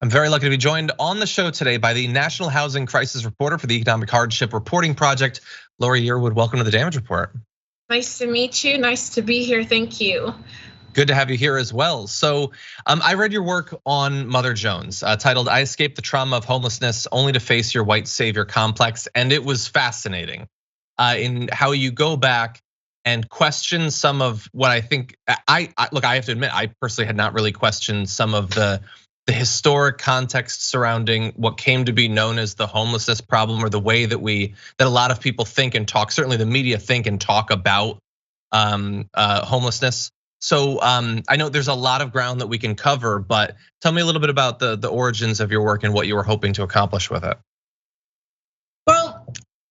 I'm very lucky to be joined on the show today by the National Housing Crisis Reporter for the Economic Hardship Reporting Project, Lori Yearwood. Welcome to the Damage Report. Nice to meet you. Nice to be here. Thank you. Good to have you here as well. So I read your work on MotherJones titled "I Escaped the Trauma of Homelessness Only to Face Your White Savior Complex," and it was fascinating in how you go back and question some of what I think. I have to admit, I personally had not really questioned some of the historic context surrounding what came to be known as the homelessness problem, or the way that a lot of people think and talk, certainly the media think and talk about homelessness. So I know there's a lot of ground that we can cover, but tell me a little bit about the origins of your work and what you were hoping to accomplish with it. Well,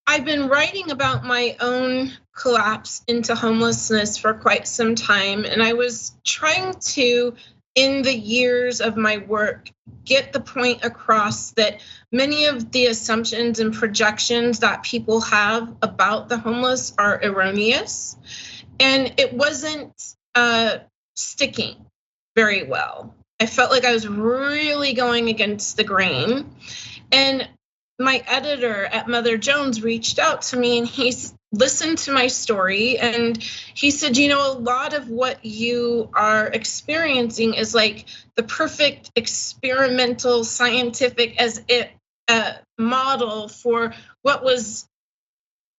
I've been writing about my own collapse into homelessness for quite some time, and I was trying to, in the years of my work, get the point across that many of the assumptions and projections that people have about the homeless are erroneous, and it wasn't sticking very well. I felt like I was really going against the grain, and my editor at MotherJones reached out to me, and he's listened to my story, and he said, a lot of what you are experiencing is like the perfect experimental scientific as it model for what was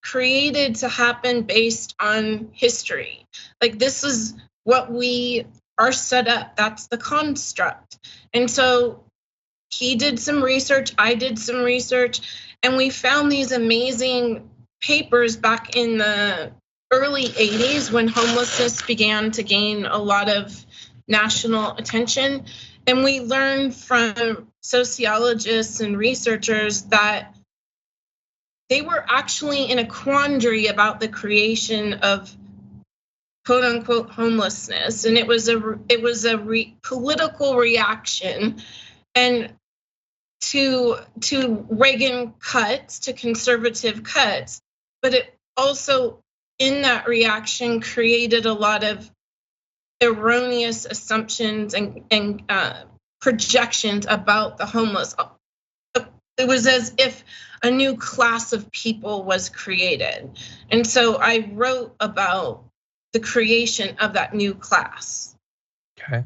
created to happen based on history. Like, this is what we are set up, that's the construct. And so he did some research, I did some research, and we found these amazing papers back in the early 80s when homelessness began to gain a lot of national attention. And we learned from sociologists and researchers that they were actually in a quandary about the creation of quote unquote homelessness. And it was a political reaction and to Reagan cuts, to conservative cuts, but it also, in that reaction, created a lot of erroneous assumptions and projections about the homeless. It was as if a new class of people was created. And so I wrote about the creation of that new class. Okay,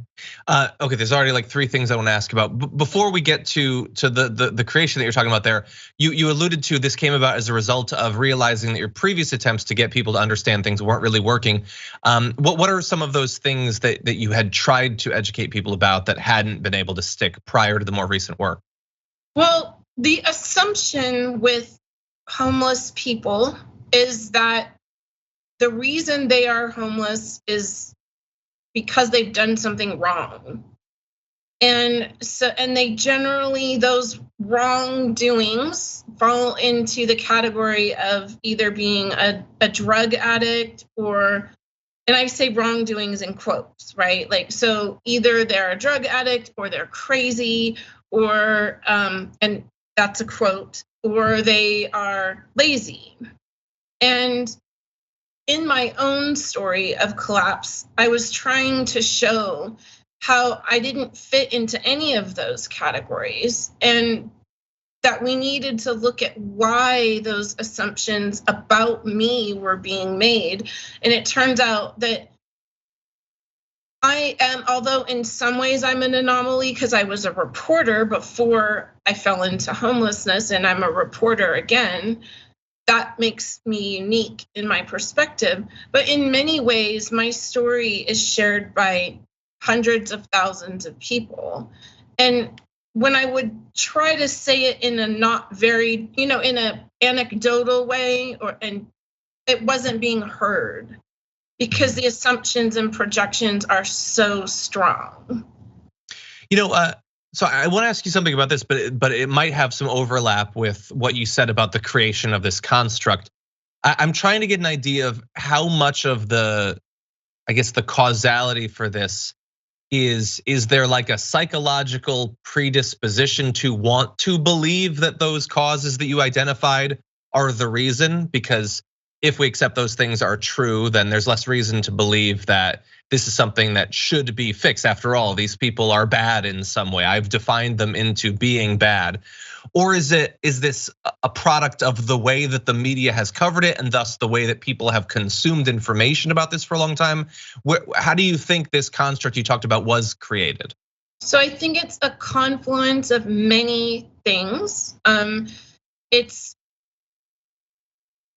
there's already like three things I want to ask about. Before we get to the creation that you're talking about there, you alluded to this came about as a result of realizing that your previous attempts to get people to understand things weren't really working. What are some of those things that you had tried to educate people about that hadn't been able to stick prior to the more recent work? Well, the assumption with homeless people is that the reason they are homeless is because they've done something wrong. And they generally, those wrongdoings fall into the category of either being a drug addict or, and I say wrongdoings in quotes, right? Like, so either they're a drug addict or they're crazy or, and that's a quote, or they are lazy. And in my own story of collapse, I was trying to show how I didn't fit into any of those categories and that we needed to look at why those assumptions about me were being made. And it turns out that I am, although in some ways I'm an anomaly because I was a reporter before I fell into homelessness and I'm a reporter again, that makes me unique in my perspective. But in many ways, my story is shared by hundreds of thousands of people. And when I would try to say it in a not very, in an anecdotal way, and it wasn't being heard because the assumptions and projections are so strong. So I want to ask you something about this, but it might have some overlap with what you said about the creation of this construct. I'm trying to get an idea of how much of the causality for this is there like a psychological predisposition to want to believe that those causes that you identified are the reason? Because if we accept those things are true, then there's less reason to believe that this is something that should be fixed. After all, these people are bad in some way. I've defined them into being bad. Or is this a product of the way that the media has covered it, and thus the way that people have consumed information about this for a long time? How do you think this construct you talked about was created? So I think it's a confluence of many things. It's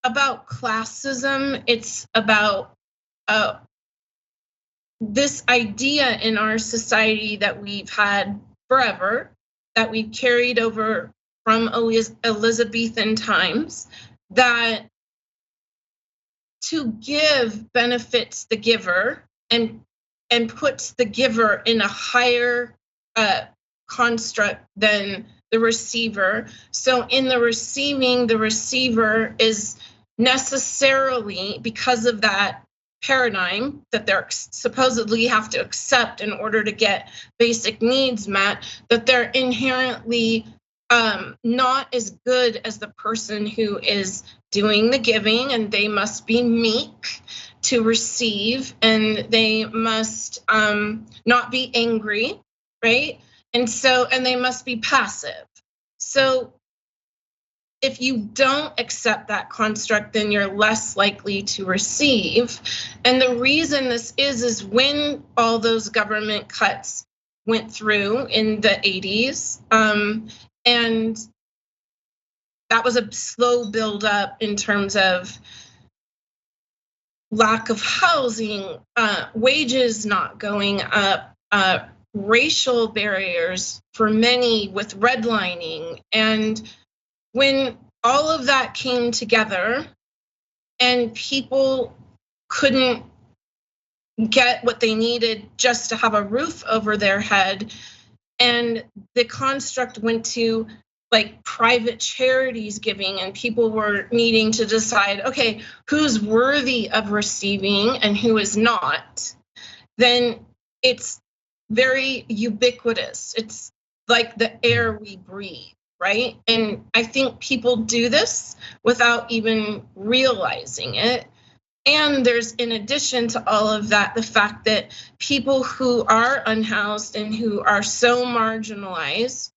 about classism. It's about this idea in our society that we've had forever, that we've carried over from Elizabethan times, that to give benefits the giver and puts the giver in a higher construct than the receiver. So in the receiving, the receiver is necessarily, because of that paradigm that they're supposedly have to accept in order to get basic needs met, that they're inherently not as good as the person who is doing the giving, and they must be meek to receive, and they must not be angry, right? And they must be passive. So if you don't accept that construct, then you're less likely to receive. And the reason this is when all those government cuts went through in the 80s, and that was a slow buildup in terms of lack of housing, wages not going up, racial barriers for many with redlining. And when all of that came together and people couldn't get what they needed just to have a roof over their head, and the construct went to like private charities giving, and people were needing to decide, okay, who's worthy of receiving and who is not, then it's very ubiquitous. It's like the air we breathe, right? And I think people do this without even realizing it. And there's, in addition to all of that, the fact that people who are unhoused and who are so marginalized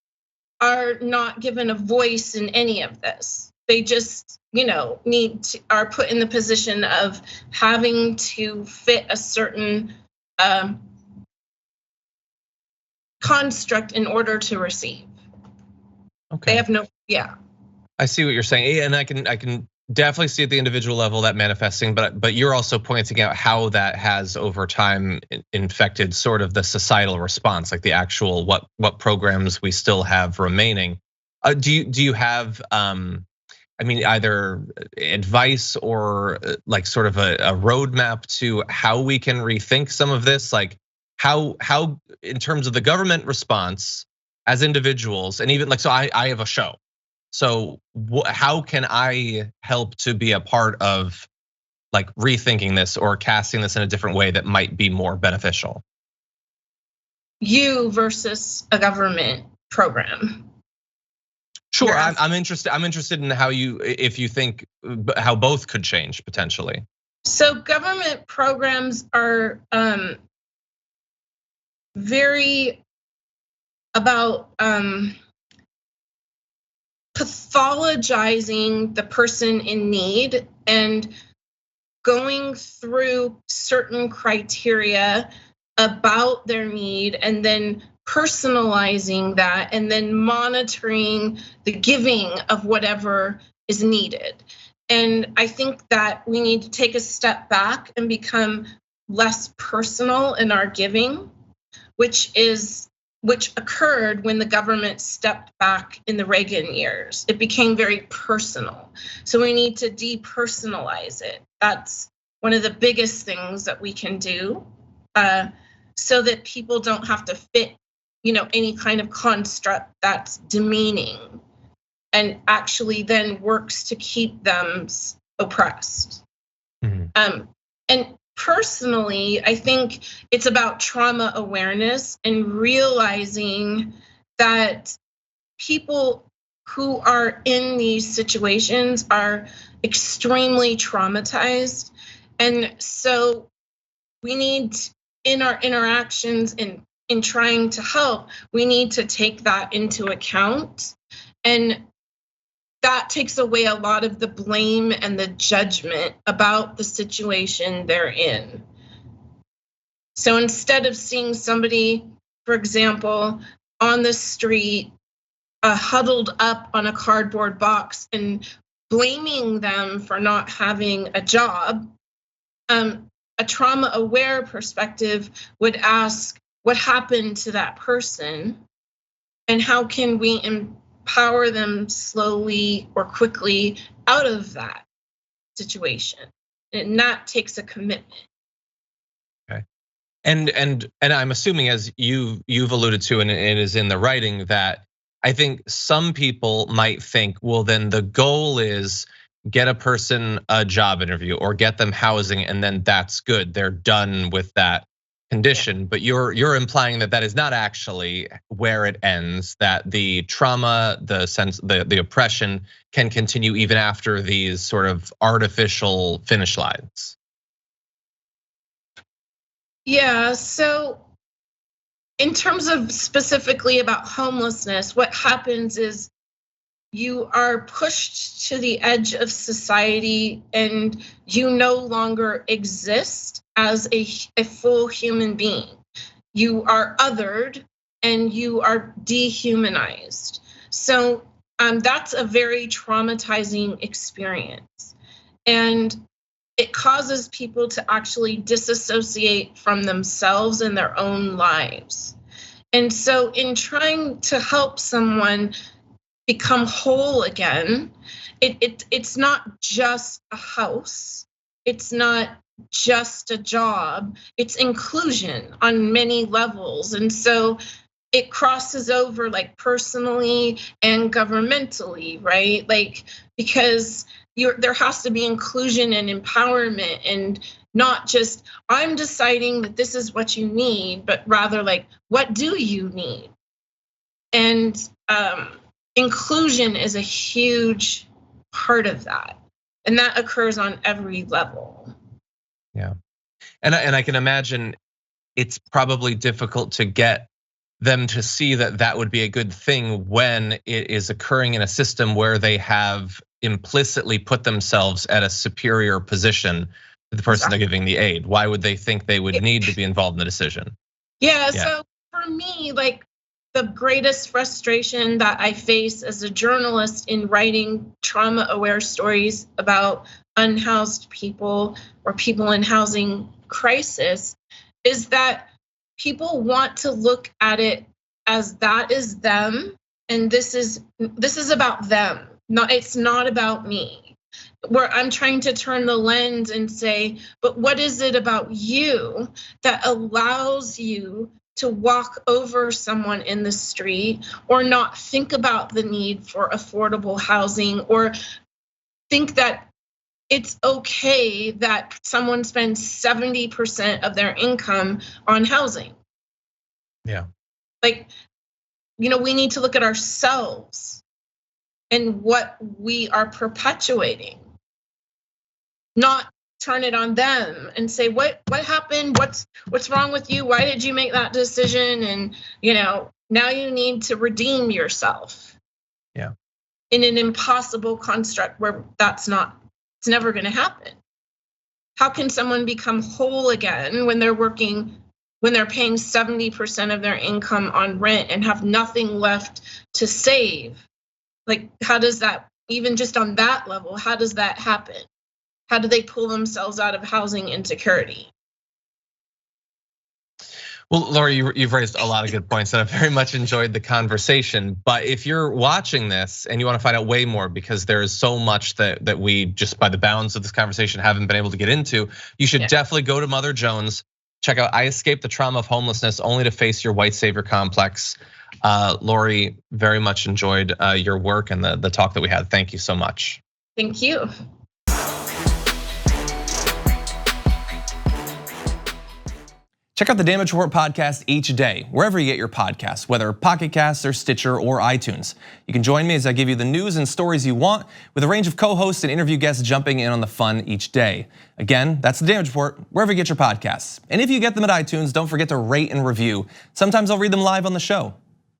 are not given a voice in any of this. They just, are put in the position of having to fit a certain construct in order to receive. Okay. They have no, yeah. I see what you're saying, and I can definitely see at the individual level that manifesting, but you're also pointing out how that has over time infected sort of the societal response, like the actual what programs we still have remaining. Do you have, either advice or like sort of a roadmap to how we can rethink some of this, like how in terms of the government response as individuals, and even like, so I have a show. So how can I help to be a part of like rethinking this or casting this in a different way that might be more beneficial? You versus a government program. Sure, I'm interested in how if you think how both could change potentially. So government programs are very about pathologizing the person in need and going through certain criteria about their need, and then personalizing that, and then monitoring the giving of whatever is needed. And I think that we need to take a step back and become less personal in our giving, which occurred when the government stepped back in the Reagan years. It became very personal. So we need to depersonalize it. That's one of the biggest things that we can do, so that people don't have to fit, any kind of construct that's demeaning and actually then works to keep them oppressed. Mm-hmm. And personally, I think it's about trauma awareness and realizing that people who are in these situations are extremely traumatized. And so we need, in our interactions in trying to help, we need to take that into account. And that takes away a lot of the blame and the judgment about the situation they're in. So instead of seeing somebody, for example, on the street, huddled up on a cardboard box and blaming them for not having a job, a trauma-aware perspective would ask, what happened to that person? And how can we empower them slowly or quickly out of that situation? And that takes a commitment. Okay. And I'm assuming, as you've alluded to, and it is in the writing, that I think some people might think, well, then the goal is get a person a job interview or get them housing, and then that's good. They're done with that condition. But you're implying that that is not actually where it ends, that the trauma, the oppression can continue even after these sort of artificial finish lines. Yeah, so in terms of specifically about homelessness, what happens is you are pushed to the edge of society and you no longer exist as a full human being. You are othered and you are dehumanized. So that's a very traumatizing experience. And it causes people to actually disassociate from themselves and their own lives. And so in trying to help someone become whole again, it's not just a house, it's not just a job, it's inclusion on many levels. And so it crosses over like personally and governmentally, right? Like, because there has to be inclusion and empowerment, and not just I'm deciding that this is what you need, but rather like, what do you need? And inclusion is a huge part of that, and that occurs on every level. Yeah, and I can imagine it's probably difficult to get them to see that that would be a good thing when it is occurring in a system where they have implicitly put themselves at a superior position to the person they're giving the aid. Why would they think they would need to be involved in the decision? Yeah, so for me, like, the greatest frustration that I face as a journalist in writing trauma-aware stories about unhoused people or people in housing crisis is that people want to look at it as that is them, and this is about them. It's not about me. Where I'm trying to turn the lens and say, but what is it about you that allows you to walk over someone in the street, or not think about the need for affordable housing, or think that it's okay that someone spends 70% of their income on housing? Yeah. Like, we need to look at ourselves and what we are perpetuating, not turn it on them and say, what happened? What's wrong with you? Why did you make that decision? And now you need to redeem yourself. Yeah. In an impossible construct where it's never gonna happen. How can someone become whole again when they're paying 70% of their income on rent and have nothing left to save? Like, how does that, even just on that level, how does that happen? How do they pull themselves out of housing insecurity? Well, Lori, you've raised a lot of good points, and I very much enjoyed the conversation. But if you're watching this and you want to find out way more, because there is so much that we just by the bounds of this conversation haven't been able to get into, you should definitely go to MotherJones. Check out I Escaped the Trauma of Homelessness, Only to Face Your White Savior Complex. Lori, very much enjoyed your work and the talk that we had. Thank you so much. Thank you. Check out the Damage Report podcast each day, wherever you get your podcasts, whether Pocket Casts or Stitcher or iTunes. You can join me as I give you the news and stories you want, with a range of co-hosts and interview guests jumping in on the fun each day. Again, that's the Damage Report, wherever you get your podcasts. And if you get them at iTunes, don't forget to rate and review. Sometimes I'll read them live on the show.